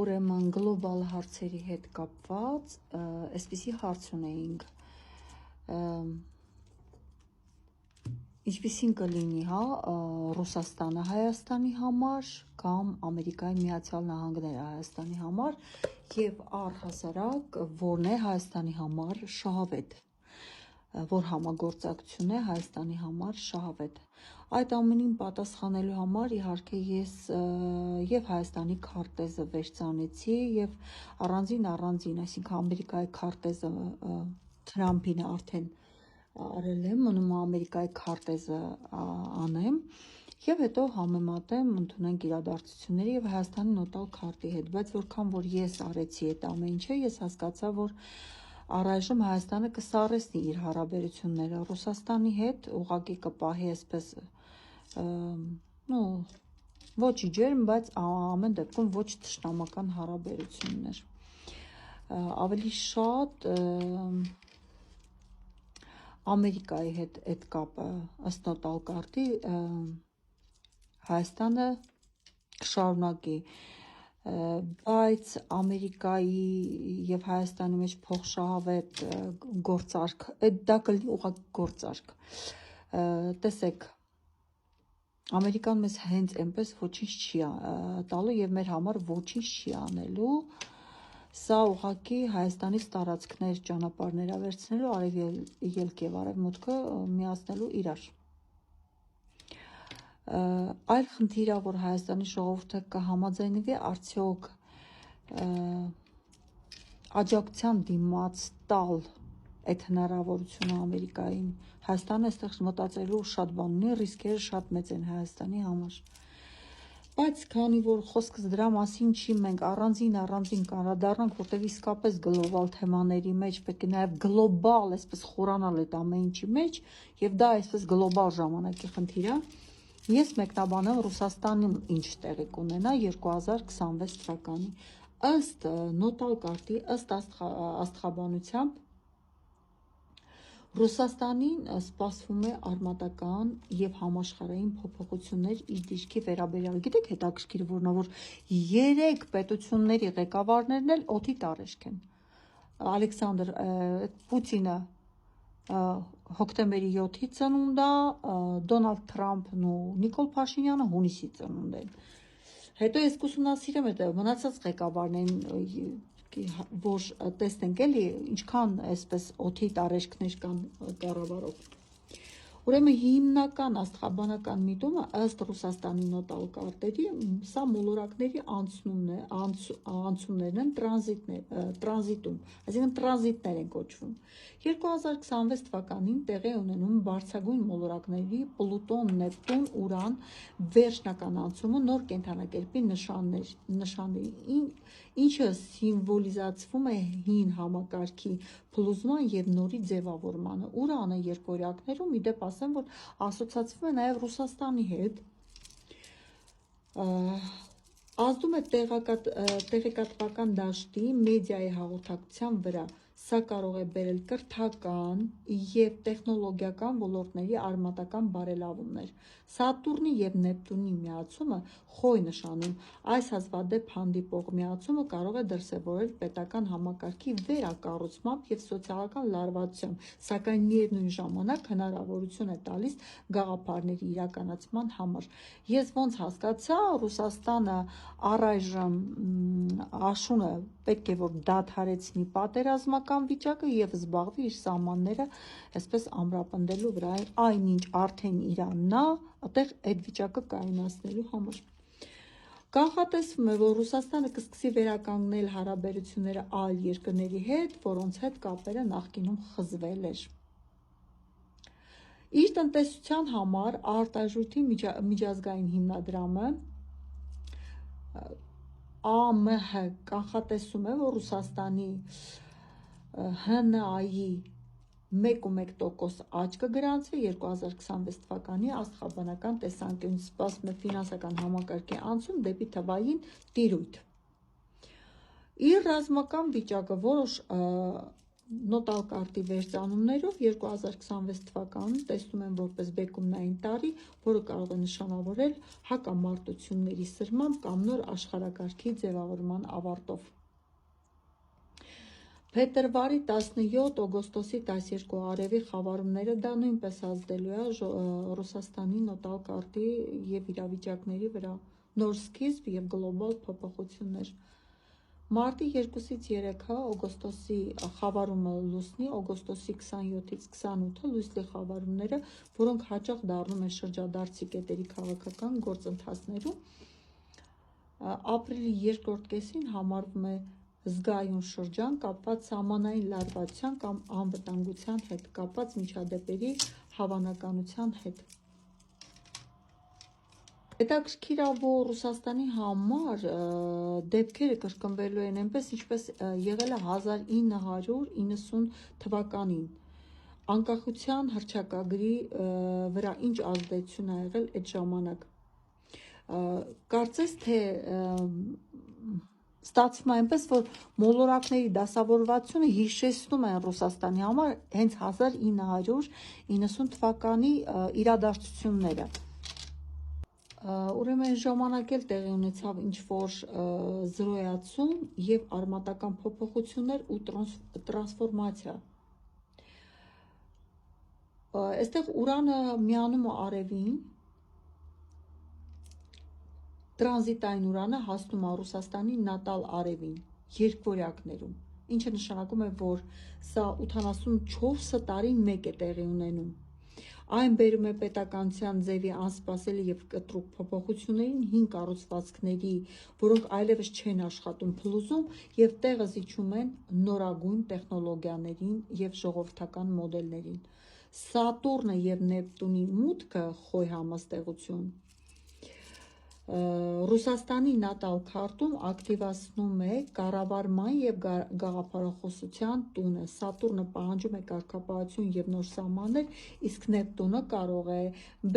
ուրեմն գլոբալ հարցերի հետ կապված այսպիսի հարց ունեինք, ինչպիսին կլինի, Ռուսաստանը Հայաստանի համար կամ Ամերիկայի Միացյալ Նահանգները Հայաստանի համար եւ առհասարակ որն է Հայաստանի համար շահավետ, որ համագործակցություն է Հայաստանի համար շահավետ։ Այդ ամենին պատասխանելու համար իհարկե ես եւ Հայաստանի քարտեզը վերցանեցի եւ առանձին, այսինքն Ամերիկայի քարտեզը Թրամփին արդեն արել եմ, մնում Ամերիկայի քարտեզը անեմ եւ հետո համեմատեմ, ընդունենք իրադարձությունների եւ Հայաստանի նոտալ քարտի հետ, բայց որքան որ ես արեցի այդ ամեն ինչը, ես հասկացա, որ առայժմ Հայաստանը կսառեցնի իր հարաբերությունները Ռուսաստանի հետ, ուղղակի կպահի այսպես ոչ իջերմ, բայց ամեն դեպքում ոչ թշնամական հարաբերություններ։ Ավելի շատ Ամերիկայի հետ այդ կապը ըստ նոտալ քարտի Հայաստանը կշարունակի, բայց Ամերիկայի եւ Հայաստանի մեջ փոխշահավետ գործարք, դա կլինի ուղղակի գործարք։ Տեսեք, Ամերիկան մեզ հենց այնպես ոչինչ չի տալու եւ մեր համար ոչինչ չի անելու, սա ուղղակի Հայաստանից տարածքներ ճանապարհներ վերցնելու արևելք եւ արևմուտքը միացնելու իրար։ Այլ խնդիր է, որ Հայաստանի ժողովուրդը կհամաձայնվի արդյոք աջակցության դիմաց տալ այդ հնարավորությունը Ամերիկային։ Հայաստանը այստեղ մտածելու շատ բան ունի, ռիսկերը շատ մեծ են Հայաստանի համար։ Բայց քանի որ խոսքս դրա մասին չի, մենք առանձին կանրադառնանք, որտեղ իսկապես գլոբալ թեմաների մեջ պետք է նաև գլոբալ, այսպես խորանալ այդ ամեն ինչի մեջ, եւ դա այսպես գլոբալ ժամանակի խնդիր է։ Ես մեկնաբանում Ռուսաստանում ինչ տեղի կունենա 2026 թվականի։ Ըստ նոտալ քարտի, ըստ աստղաբանությամբ Ռուսաստանին սպասվում է արմատական եւ համաշխարհային փոփոխություններ իր դիրքի վերաբերյալ։ Գիտեք հետաքրքիր որն է, որ 3 պետությունների ղեկավարներն էլ օդի տարեշք են։ Ալեքսանդր Պուտինը հոկտեմբերի 7-ի ծնունդ է, Դոնալդ Թրամփն ու Նիկոլ Փաշինյանը հունիսի ծնունդ են։ Հետո ես կուսումնասիրեմ այդ մնացած ղեկավարներին, որ տեսնենք էլի ինչքան այսպես օդի տարեշքներ կան կառավարող։ Ուրեմն հիմնական աստղաբանական միտումը ըստ Ռուսաստանի նոտալ քարտերի սա մոլորակների անցումներն են տրանզիտում, այսինքն տրանզիտներ են կոչվում։ 2026 թվականին տեղի ունենում բարձրագույն մոլորակների Պլուտոն, Նեպտուն, Ուրան վերջնական անցումը նոր կենդանակերպի նշանների, ինչը սիմվոլիզացվում է հին համակարգի փլուզման եւ նորի ձևավորմանը։ Ուրանը երկօրյակներում իդեպ ասեմ, որ ասոցացվում է նաեւ Ռուսաստանի հետ, ազդում է տեղեկատվական դաշտի մեդիայի հաղորդակցության վրա, սա կարող է բերել կրթական եւ տեխնոլոգիական ոլորտների արմատական բարելավումներ։ Սատուրնի եւ Նեպտունի միացումը խոյ նշանում, այս հազվադեպ հանդիպող միացումը կարող է դրսևորել պետական համակարգի վերակառուցմամբ եւ սոցիալական լարվածությամբ, սակայն միևնույն ժամանակ հնարավորություն է տալիս գաղափարների իրականացման համար։ Ես ոնց հասկացա, Ռուսաստանը առայժմ աշունը պետք է որ դադարեցնի պատերազմական վիճակը եւ զբաղվի իր սահմանները այսպես ամրապնդելու վրա, այնինչ արդեն Իրանն է այդտեղ այդ վիճակը կայունացնելու համար։ Կանխատեսվում է, որ Ռուսաստանը կսկսի վերականգնել հարաբերությունները այլ երկրների հետ, որոնց հետ կապերը նախկինում խզվել էր։ Իր տնտեսության համար արտարժույթի միջազգային հիմնադրամը ԱՄՀ կանխատեսում է, որ Ռուսաստանի ՀՆԱ-ի 1.1% աճ կգրանցվի 2026 թվականի աստղաբանական տեսանկյունից, սպասվում է ֆինանսական համակարգի անցում դեպի թվային տիրույթ։ Իր ռազմական վիճակը որոշ նոտալ կարտի վերծանումներով 2026 թվականին տեսնում են որպես բեկումնային տարի, որը կարող է նշանավորել հակամարտությունների սրմամբ կամ նոր աշխարհակարգի ձևավորման ավարտով։ Փետրվարի 17, օգոստոսի 12 արևի խավարումները դա նույնպես ազդելու է Ռուսաստանի նոտալ կարտի եւ իրավիճակների վրա, նոր սկիզբ եւ գլոբալ փոփոխություններ։ Մարտի 2-ից 3-ը օգոստոսի խավարումը լուսնի, օգոստոսի 27-ից 28-ը լույսի խավարումները, որոնք հաճախ դառնում են շրջադարձի կետերի քաղաքական գործընթացներում, ապրիլի երկրորդ կեսին համարվում է զգայուն շրջան կապված սահմանային լարվածության կամ անվտանգության հետ, կապված միջադեպերի հավանականության հետ։ Հետաքրքիր է, որ Ռուսաստանի համար դեպքերը կրկնվելու են այնպես, ինչպես եղել է 1990 թվականին։ Անկախության հռչակագրի վրա ինչ ազդեցություն ա եղել այդ ժամանակ։ Կարծես թե ստացվում է այնպես, որ մոլորակների դասավորվածությունը հիշեցնում են Ռուսաստանի համար հենց 1990 թվականի իրադարձությունները։ Ուրեմն ժամանակ էլ տեղի ունեցավ ինչ-որ զրոյացում եւ արմատական փոփոխություններ ու տրանսֆորմացիա։ Այստեղ Ուրանը միանում է արևին, տրանզիտային Ուրանը հասնում է Ռուսաստանի նատալ արևին, երկվորյակներում, ինչը նշանակում է, որ սա 84 տարին մեկ է տեղի ունենում։ Այն բերում է պետականության ձևի անսպասելի եւ կտրուկ փոփոխություններին, հին կառուցվածքների, որոնք այլևս չեն աշխատում փլուզում եւ տեղը զիջում են նորագույն տեխնոլոգիաներին եւ ժողովրդական մոդելներին։ Սատուրնը եւ Նեպտունի մուտքը խոյ համաստեղություն Ռուսաստանի նատալ քարտում ակտիվացնում է կառավարման եւ գաղափարախոսության տունը։ Սատուրնը պահանջում է կարգապահություն եւ նոր սահմաններ, իսկ Նեպտունը կարող է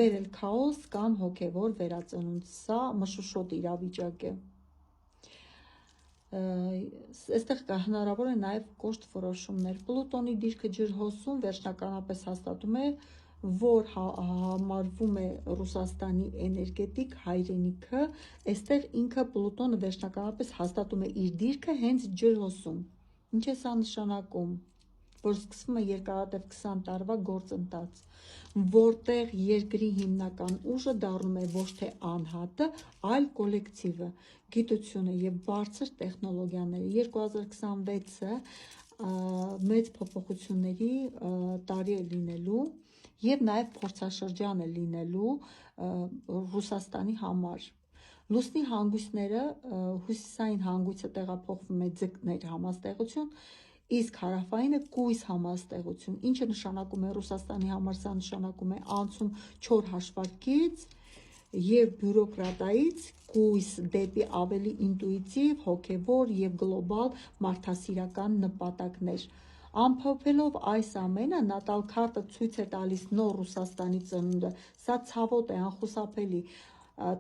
բերել քաոս կամ հոգեվոր վերածնունդ։ Սա մշուշոտ իրավիճակ է։ Այստեղ հնարավոր է նաեւ կոշտ որոշումներ։ Պլուտոնի դիրքը ջրհոսում վերջնականապես հաստատում է, որ համարվում է Ռուսաստանի էներգետիկ հայրենիքը, այստեղ ինքը Պլուտոնը վերջնականապես հաստատում է իր դիրքը հենց ջրհոսում։ Ինչ է սա նշանակում, որ սկսվում է երկարատև 20 տարվա գործընթաց, որտեղ երկրի հիմնական ուժը դառնում է ոչ թե անհատը, այլ կոլեկտիվը, գիտությունը եւ բարձր տեխնոլոգիաները։ 2026-ը մեծ փոփոխությունների տարի է լինելու եւ նաեւ փորձաշրջան է լինելու Ռուսաստանի համար։ Լուսնի հանգույցները, հյուսիսային հանգույցը տեղափոխվում է ձկներ համաստեղություն, իսկ հարավայինը կույս համաստեղություն, ինչը նշանակում է Ռուսաստանի համար, սա նշանակում է անցում չոր հաշվարկից եւ բյուրոկրատայից կույս դեպի ավելի ինտուիտիվ, հոգեվոր եւ գլոբալ մարդասիրական նպատակներ։ Ամփոփելով այս ամենը, նատալ քարտը ցույց է տալիս նոր Ռուսաստանի ծնունդը։ Սա ցավոտ է, անխուսափելի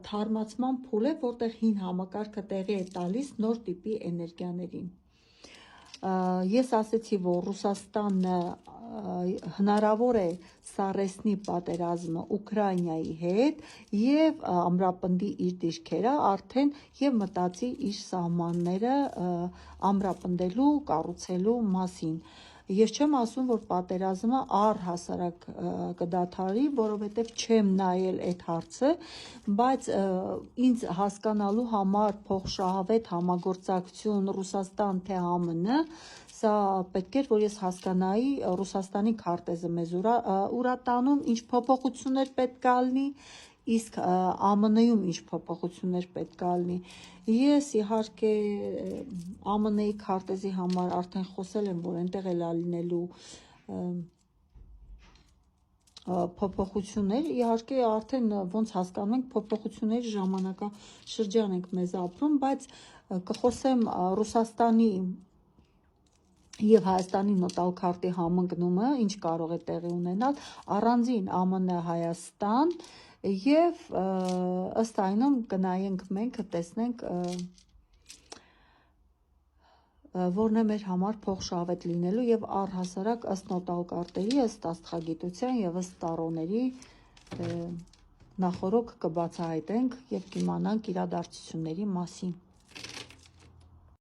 թարմացման փուլ է, որտեղ հին համակարգը տեղի է տալիս նոր տիպի էներգիաներին։ Ես ասեցի, որ Ռուսաստանը հնարավոր է սառեցնի պատերազմը Ուկրաինայի հետ եւ ամրապնդի իր դիրքերը արդեն եւ մտածի իր սահմանները ամրապնդելու, կառուցելու մասին։ Ես չեմ ասում, որ պատերազմը առհասարակ կդադարի, որովհետև չեմ նայել այդ հարցը, բայց ինձ հասկանալու համար փոխշահավետ համագործակցություն Ռուսաստան թե ԱՄՆ, սա պետք էր, որ ես հասկանայի Ռուսաստանի քարտեզը մեզ ուրա տանում, ինչ փոփոխություններ պետք է լինի, իսկ ԱՄՆ-ում ինչ փոփոխություններ պետք է լինի։ Ես իհարկե ԱՄՆ-ի քարտեզի համար արդեն խոսել եմ, որ այնտեղ էլ լինելու փոփոխություններ, իհարկե արդեն ոնց հասկանում ենք փոփոխությունների ժամանակաշրջան ենք մեզ ապրում, բայց կխոսեմ Ռուսաստանի եւ Հայաստանի նոտալ քարտի համընկնումը, ինչ կարող է տեղի ունենալ, առանձին ԱՄՆ Հայաստան եւ ըստ այնում կնայենք մենք, տեսնենք որն է մեր համար փոխշահավետ լինելու եւ առհասարակ ըստ նոտալ կարտերի, ըստ աստղագիտության եւ ըստ տարոների նախորոք կբացահայտենք եւ կիմանանք իրադարձությունների մասին։